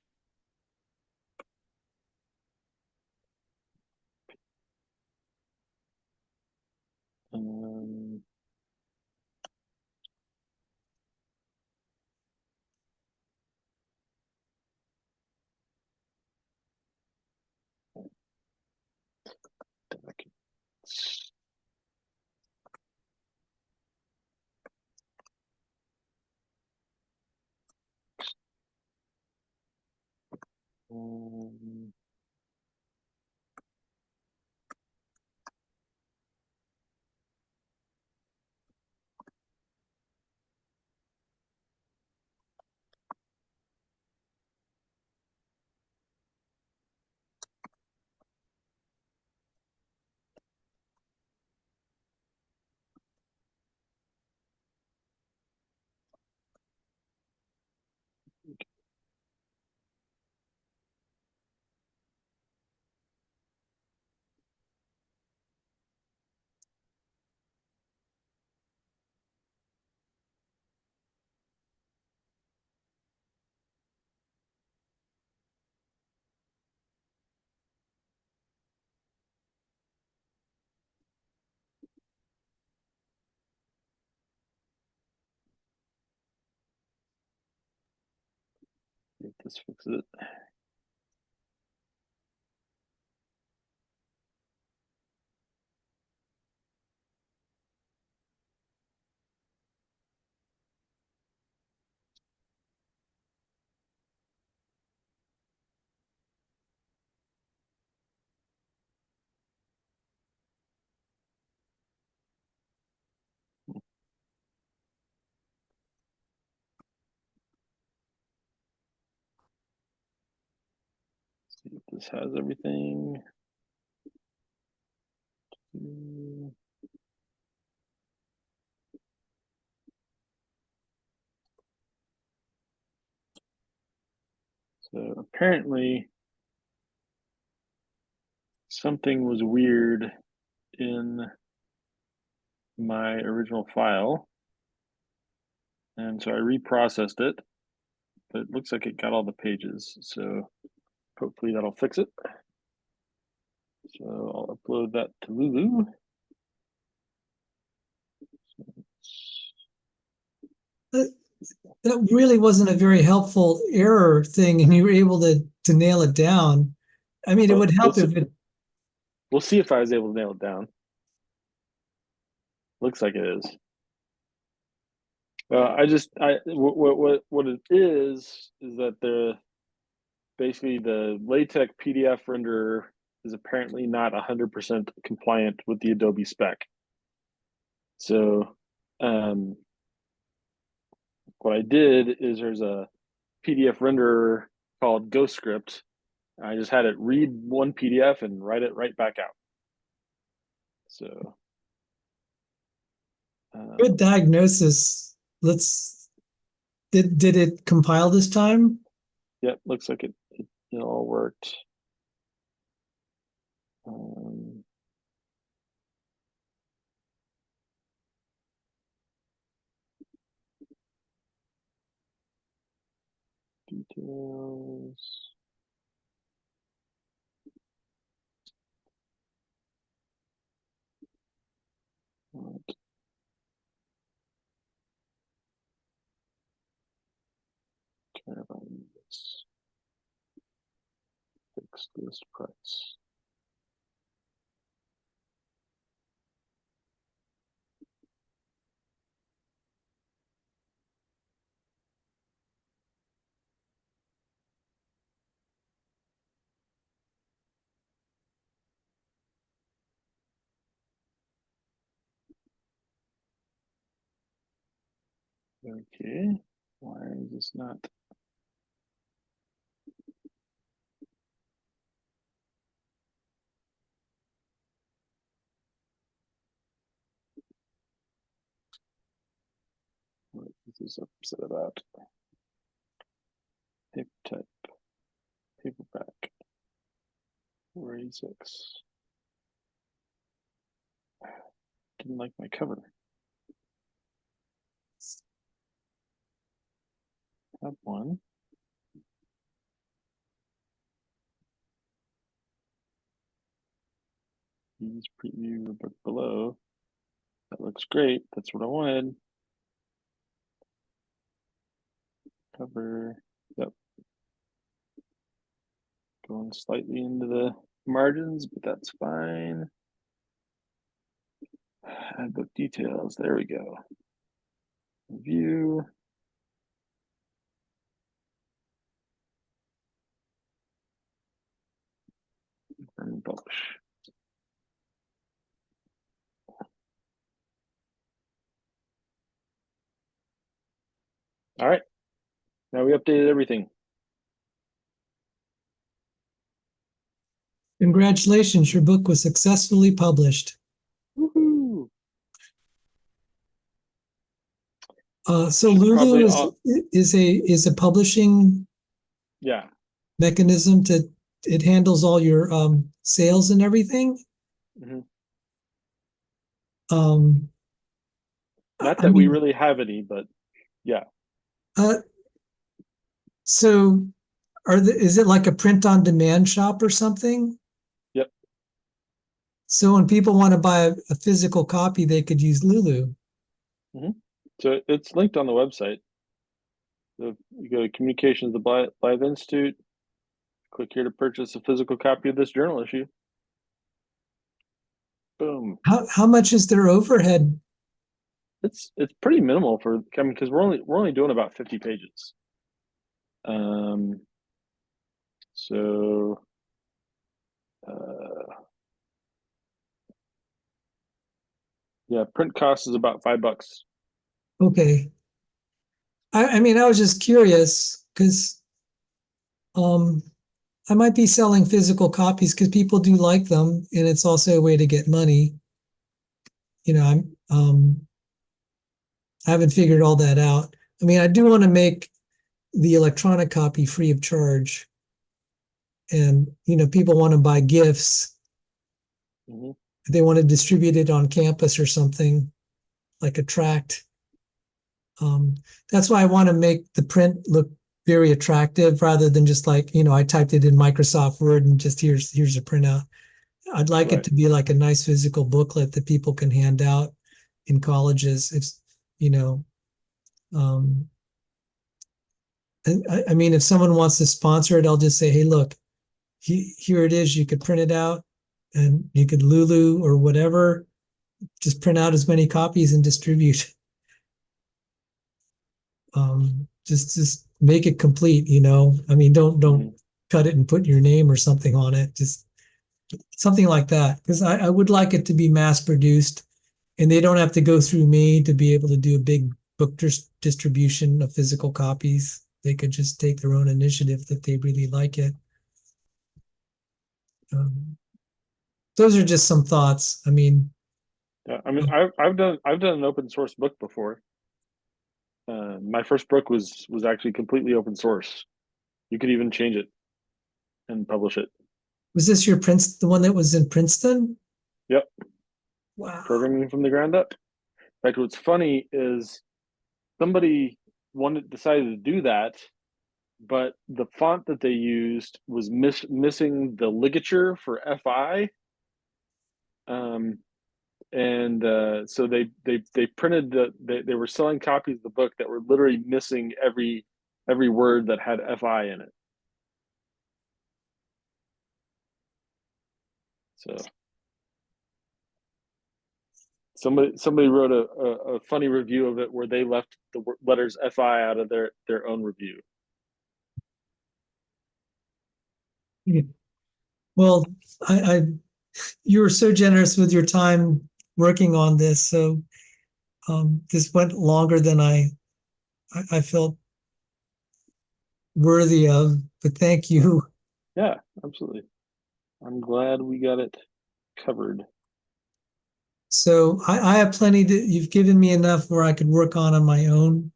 Um, documents. Um, see if this fixes it. See if this has everything. So apparently something was weird in my original file. And so I reprocessed it, but it looks like it got all the pages. So hopefully that'll fix it. So I'll upload that to Lulu. That really wasn't a very helpful error thing, and you were able to nail it down. I mean, it would help if it. We'll see if I was able to nail it down. Looks like it is. What it is that basically the LaTeX PDF renderer is apparently not 100% compliant with the Adobe spec. So what I did is there's a PDF renderer called GhostScript. I just had it read one PDF and write it right back out. So Good diagnosis. Let's. Did it compile this time? Yep, looks like it all worked. Um, Details. Next list price. Okay, why is this not? What is this upset about? Paper type, paperback, 486. Didn't like my cover. Have one. Please preview the book below. That looks great. That's what I wanted. Cover. Yep. Going slightly into the margins, but that's fine. Add book details. There we go. View. And publish. All right. Now we updated everything. Congratulations, your book was successfully published. Woohoo! So Should Lulu probably is a publishing yeah. mechanism it handles all your sales and everything. Mhm. Um, Not I that we mean, really have any, but yeah. So is it like a print on demand shop or something? Yep. So when people want to buy a physical copy, they could use Lulu. So it's linked on the website. So you go to Communications, the Blythe Institute. Click here to purchase a physical copy of this journal issue. Boom. How much is their overhead? It's pretty minimal for because we're only doing about 50 pages. So yeah, print cost is about $5. Okay. I mean, I was just curious because I might be selling physical copies because people do like them, and it's also a way to get money. I haven't figured all that out. I mean, I do want to make the electronic copy free of charge, and people want to buy gifts. Mm-hmm. If they want to distribute it on campus or something like a tract. That's why I want to make the print look very attractive rather than just like, I typed it in Microsoft Word and just here's a printout. I'd like it Right. to be like a nice physical booklet that people can hand out in colleges. If, you know, I mean, if someone wants to sponsor it, I'll just say, hey, look, here it is. You could print it out and you could Lulu or whatever, just print out as many copies and distribute. Just make it complete, I mean, don't cut it and put your name or something on it. Just something like that. Because I would like it to be mass produced and they don't have to go through me to be able to do a big book distribution of physical copies. They could just take their own initiative if they really like it. Those are just some thoughts. I mean, Yeah, I mean, I've done an open source book before. My first book was actually completely open source. You could even change it and publish it. was this the one that was in Princeton? Yep. Wow. Programming from the ground up. In fact, what's funny is somebody decided to do that, but the font that they used was missing the ligature for FI. So they printed they were selling copies of the book that were literally missing every word that had FI in it. So somebody wrote a funny review of it where they left the letters FI out of their own review. Well, you were so generous with your time working on this, so this went longer than I felt worthy of. But thank you. Yeah, absolutely. I'm glad we got it covered. So I have plenty that you've given me enough where I could work on my own.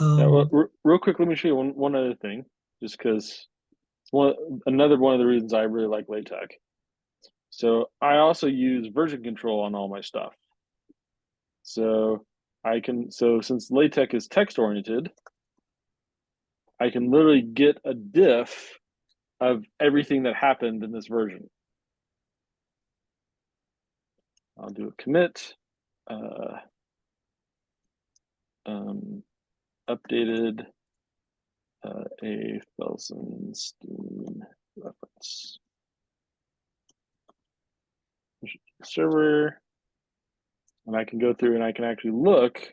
Yeah, well, real quick, let me show you one other thing, just because another one of the reasons I really like LaTeX. So I also use version control on all my stuff. So since LaTeX is text oriented, I can literally get a diff of everything that happened in this version. I'll do a commit, updated a Felsenstein reference server, and I can go through and I can actually look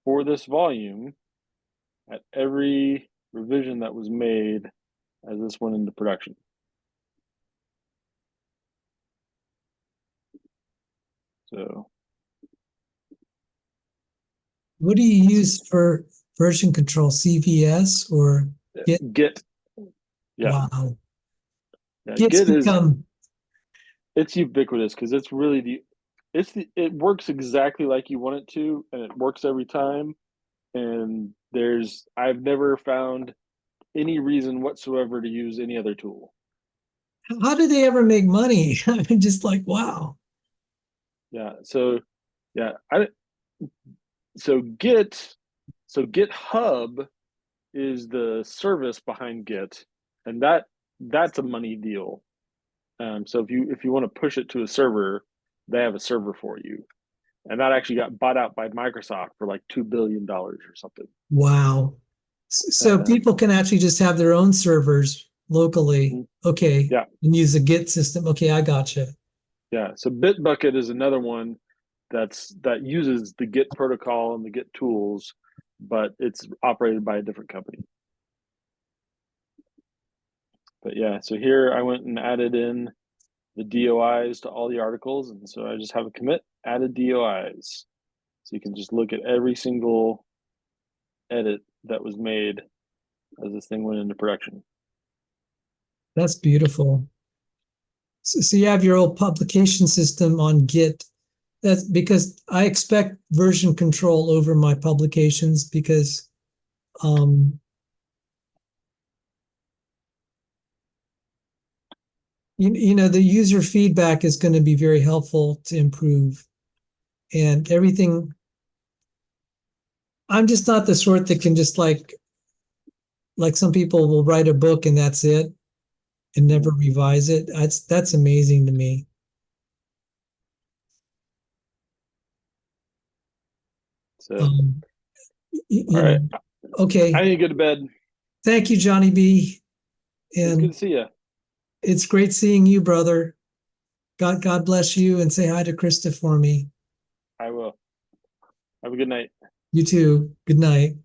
for this volume at every revision that was made as this went into production. So what do you use for version control? CVS or Git? Git. Yeah. Wow. Yeah, Git's Git become it's ubiquitous because it's really it works exactly like you want it to, and it works every time. And I've never found any reason whatsoever to use any other tool. how do they ever make money? I'm just like, wow. Yeah. So yeah, GitHub is the service behind Git, and that's a money deal. So if you want to push it to a server, they have a server for you, and that actually got bought out by Microsoft for like $2 billion or something. Wow. So people can actually just have their own servers locally. Okay. Yeah. And use a Git system. Okay, I gotcha. Yeah. So Bitbucket is another one that uses the Git protocol and the Git tools, but it's operated by a different company. But yeah, so here I went and added in the DOIs to all the articles, and so I just have a commit added DOIs. So you can just look at every single edit that was made as this thing went into production. That's beautiful. So you have your old publication system on Git. That's because I expect version control over my publications because you know the user feedback is going to be very helpful to improve and everything. I'm just not the sort that can just like some people will write a book and that's it and never revise it. That's amazing to me. So, all know, right. okay. I need to go to bed. Thank you, Johnny B. And it's good to see you. It's great seeing you, brother. God bless you, and say hi to Krista for me. I will. Have a good night. You too. Good night.